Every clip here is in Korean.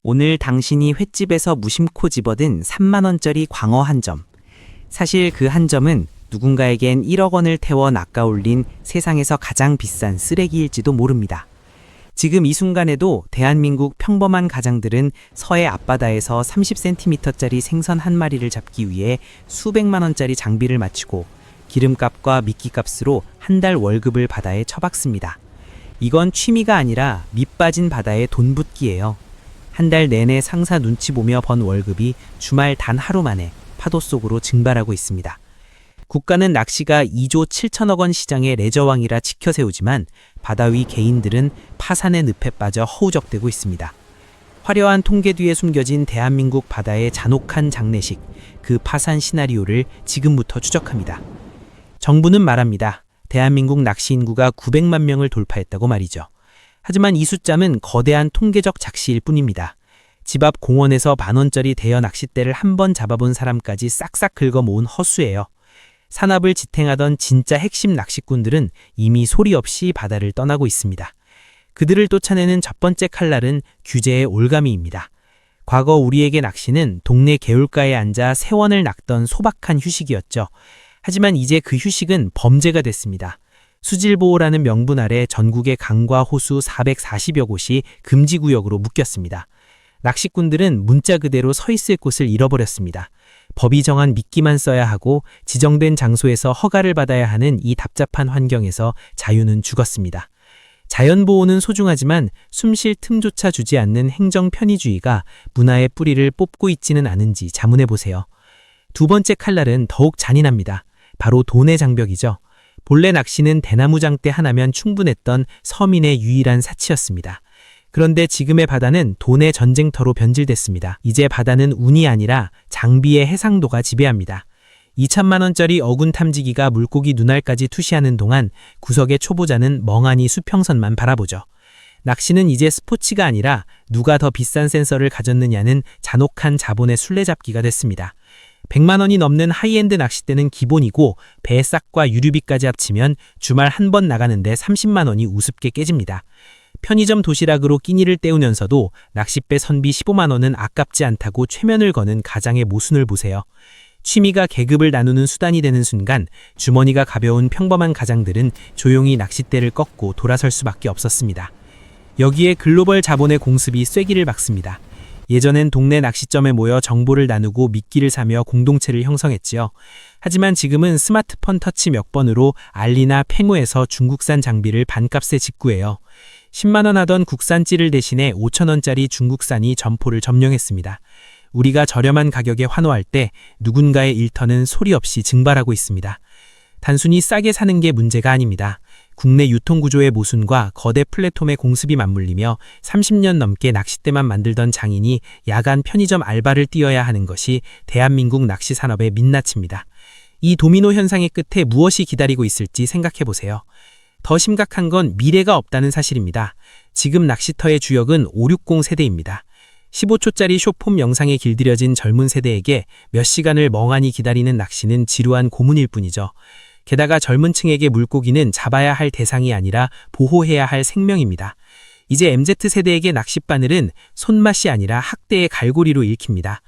오늘 당신이 횟집에서 무심코 집어든 3만 원짜리 광어 한 점. 사실 그 한 점은 누군가에겐 1억 원을 태워 낚아올린 세상에서 가장 비싼 쓰레기일지도 모릅니다. 지금 이 순간에도 대한민국 평범한 가장들은 서해 앞바다에서 30cm짜리 생선 한 마리를 잡기 위해 수백만 원짜리 장비를 마치고 기름값과 미끼값으로 한 달 월급을 바다에 처박습니다. 이건 취미가 아니라 밑빠진 바다의 돈 붓기예요. 한 달 내내 상사 눈치 보며 번 월급이 주말 단 하루 만에 파도 속으로 증발하고 있습니다. 국가는 낚시가 2조 7천억 원 시장의 레저왕이라 지켜세우지만 바다 위 개인들은 파산의 늪에 빠져 허우적대고 있습니다. 화려한 통계 뒤에 숨겨진 대한민국 바다의 잔혹한 장례식, 그 파산 시나리오를 지금부터 추적합니다. 정부는 말합니다. 대한민국 낚시 인구가 900만 명을 돌파했다고 말이죠. 하지만 이 숫자는 거대한 통계적 작시일 뿐입니다. 집 앞 공원에서 10,000원짜리 대여 낚싯대를 한 번 잡아본 사람까지 싹싹 긁어 모은 허수예요. 산업을 지탱하던 진짜 핵심 낚시꾼들은 이미 소리 없이 바다를 떠나고 있습니다. 그들을 쫓아내는 첫 번째 칼날은 규제의 올가미입니다. 과거 우리에게 낚시는 동네 개울가에 앉아 새원을 낚던 소박한 휴식이었죠. 하지만 이제 그 휴식은 범죄가 됐습니다. 수질보호라는 명분 아래 전국의 강과 호수 440여 곳이 금지구역으로 묶였습니다. 낚시꾼들은 문자 그대로 서 있을 곳을 잃어버렸습니다. 법이 정한 미끼만 써야 하고 지정된 장소에서 허가를 받아야 하는 이 답답한 환경에서 자유는 죽었습니다. 자연보호는 소중하지만 숨쉴 틈조차 주지 않는 행정 편의주의가 문화의 뿌리를 뽑고 있지는 않은지 자문해보세요. 두 번째 칼날은 더욱 잔인합니다. 바로 돈의 장벽이죠. 본래 낚시는 대나무 장대 하나면 충분했던 서민의 유일한 사치였습니다. 그런데 지금의 바다는 돈의 전쟁터로 변질됐습니다. 이제 바다는 운이 아니라 장비의 해상도가 지배합니다. 2천만 원짜리 어군 탐지기가 물고기 눈알까지 투시하는 동안 구석의 초보자는 멍하니 수평선만 바라보죠. 낚시는 이제 스포츠가 아니라 누가 더 비싼 센서를 가졌느냐는 잔혹한 자본의 술래잡기가 됐습니다. 100만 원이 넘는 하이엔드 낚싯대는 기본이고 배싹과 유류비까지 합치면 주말 한 번 나가는데 30만 원이 우습게 깨집니다. 편의점 도시락으로 끼니를 때우면서도 낚싯배 선비 15만 원은 아깝지 않다고 최면을 거는 가장의 모순을 보세요. 취미가 계급을 나누는 수단이 되는 순간 주머니가 가벼운 평범한 가장들은 조용히 낚싯대를 꺾고 돌아설 수밖에 없었습니다. 여기에 글로벌 자본의 공습이 쐐기를 박습니다. 예전엔 동네 낚시점에 모여 정보를 나누고 미끼를 사며 공동체를 형성했지요. 하지만 지금은 스마트폰 터치 몇 번으로 알리나 팽우에서 중국산 장비를 반값에 직구해요. 10만 원 하던 국산 찌를 대신에 5천 원짜리 중국산이 점포를 점령했습니다. 우리가 저렴한 가격에 환호할 때 누군가의 일터는 소리 없이 증발하고 있습니다. 단순히 싸게 사는 게 문제가 아닙니다. 국내 유통구조의 모순과 거대 플랫폼의 공습이 맞물리며 30년 넘게 낚싯대만 만들던 장인이 야간 편의점 알바를 뛰어야 하는 것이 대한민국 낚시 산업의 민낯입니다. 이 도미노 현상의 끝에 무엇이 기다리고 있을지 생각해보세요. 더 심각한 건 미래가 없다는 사실입니다. 지금 낚시터의 주역은 560 세대입니다. 15초짜리 숏폼 영상에 길들여진 젊은 세대에게 몇 시간을 멍하니 기다리는 낚시는 지루한 고문일 뿐이죠. 게다가 젊은 층에게 물고기는 잡아야 할 대상이 아니라 보호해야 할 생명입니다. 이제 MZ세대에게 낚싯바늘은 손맛이 아니라 학대의 갈고리로 읽힙니다.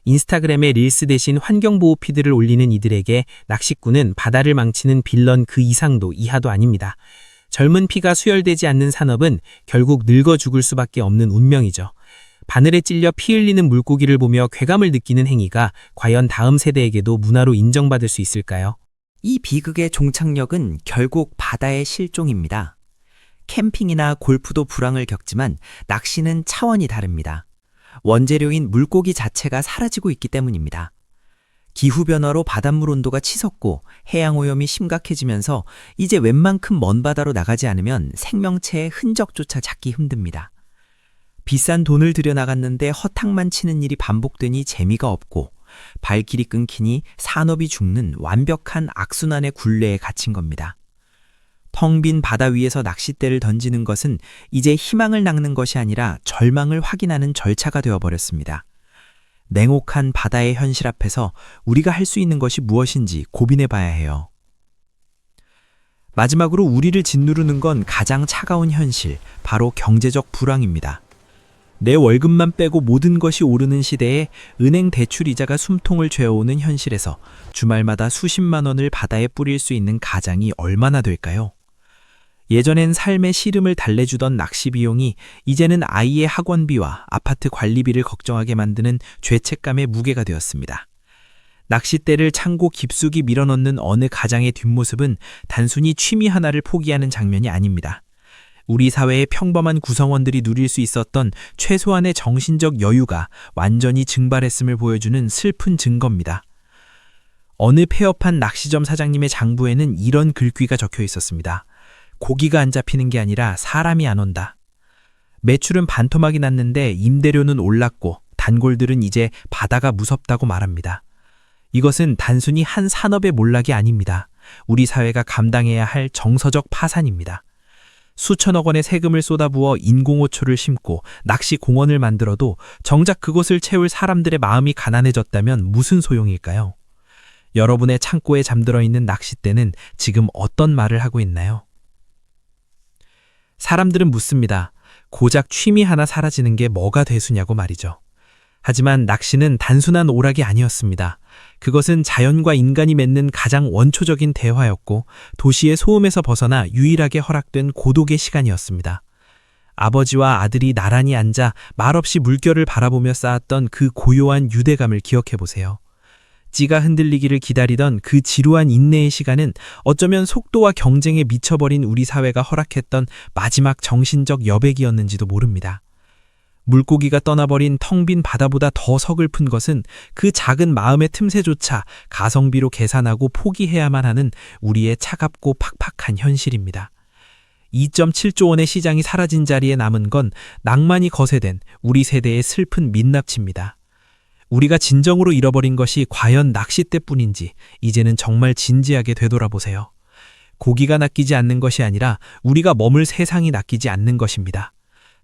인스타그램에 릴스 대신 환경보호 피드를 올리는 이들에게 낚시꾼은 바다를 망치는 빌런 그 이상도 이하도 아닙니다. 젊은 피가 수혈되지 않는 산업은 결국 늙어 죽을 수밖에 없는 운명이죠. 바늘에 찔려 피 흘리는 물고기를 보며 쾌감을 느끼는 행위가 과연 다음 세대에게도 문화로 인정받을 수 있을까요? 이 비극의 종착역은 결국 바다의 실종입니다. 캠핑이나 골프도 불황을 겪지만 낚시는 차원이 다릅니다. 원재료인 물고기 자체가 사라지고 있기 때문입니다. 기후변화로 바닷물 온도가 치솟고 해양오염이 심각해지면서 이제 웬만큼 먼 바다로 나가지 않으면 생명체의 흔적조차 찾기 힘듭니다. 비싼 돈을 들여 나갔는데 허탕만 치는 일이 반복되니 재미가 없고 발길이 끊기니 산업이 죽는 완벽한 악순환의 굴레에 갇힌 겁니다. 텅 빈 바다 위에서 낚싯대를 던지는 것은 이제 희망을 낚는 것이 아니라 절망을 확인하는 절차가 되어버렸습니다. 냉혹한 바다의 현실 앞에서 우리가 할 수 있는 것이 무엇인지 고민해 봐야 해요. 마지막으로 우리를 짓누르는 건 가장 차가운 현실, 바로 경제적 불황입니다. 내 월급만 빼고 모든 것이 오르는 시대에 은행 대출 이자가 숨통을 죄어오는 현실에서 주말마다 수십만 원을 바다에 뿌릴 수 있는 가장이 얼마나 될까요? 예전엔 삶의 시름을 달래주던 낚시 비용이 이제는 아이의 학원비와 아파트 관리비를 걱정하게 만드는 죄책감의 무게가 되었습니다. 낚싯대를 창고 깊숙이 밀어넣는 어느 가장의 뒷모습은 단순히 취미 하나를 포기하는 장면이 아닙니다. 우리 사회의 평범한 구성원들이 누릴 수 있었던 최소한의 정신적 여유가 완전히 증발했음을 보여주는 슬픈 증거입니다. 어느 폐업한 낚시점 사장님의 장부에는 이런 글귀가 적혀 있었습니다. 고기가 안 잡히는 게 아니라 사람이 안 온다. 매출은 반토막이 났는데 임대료는 올랐고 단골들은 이제 바다가 무섭다고 말합니다. 이것은 단순히 한 산업의 몰락이 아닙니다. 우리 사회가 감당해야 할 정서적 파산입니다. 수천억 원의 세금을 쏟아부어 인공호초를 심고 낚시 공원을 만들어도 정작 그곳을 채울 사람들의 마음이 가난해졌다면 무슨 소용일까요? 여러분의 창고에 잠들어 있는 낚싯대는 지금 어떤 말을 하고 있나요? 사람들은 묻습니다. 고작 취미 하나 사라지는 게 뭐가 대수냐고 말이죠. 하지만 낚시는 단순한 오락이 아니었습니다. 그것은 자연과 인간이 맺는 가장 원초적인 대화였고 도시의 소음에서 벗어나 유일하게 허락된 고독의 시간이었습니다. 아버지와 아들이 나란히 앉아 말없이 물결을 바라보며 쌓았던 그 고요한 유대감을 기억해 보세요. 찌가 흔들리기를 기다리던 그 지루한 인내의 시간은 어쩌면 속도와 경쟁에 미쳐버린 우리 사회가 허락했던 마지막 정신적 여백이었는지도 모릅니다. 물고기가 떠나버린 텅 빈 바다보다 더 서글픈 것은 그 작은 마음의 틈새조차 가성비로 계산하고 포기해야만 하는 우리의 차갑고 팍팍한 현실입니다. 2.7조 원의 시장이 사라진 자리에 남은 건 낭만이 거세된 우리 세대의 슬픈 민낯입니다. 우리가 진정으로 잃어버린 것이 과연 낚싯대뿐인지 이제는 정말 진지하게 되돌아보세요. 고기가 낚이지 않는 것이 아니라 우리가 머물 세상이 낚이지 않는 것입니다.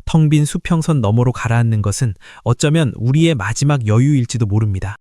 텅 빈 수평선 너머로 가라앉는 것은 어쩌면 우리의 마지막 여유일지도 모릅니다.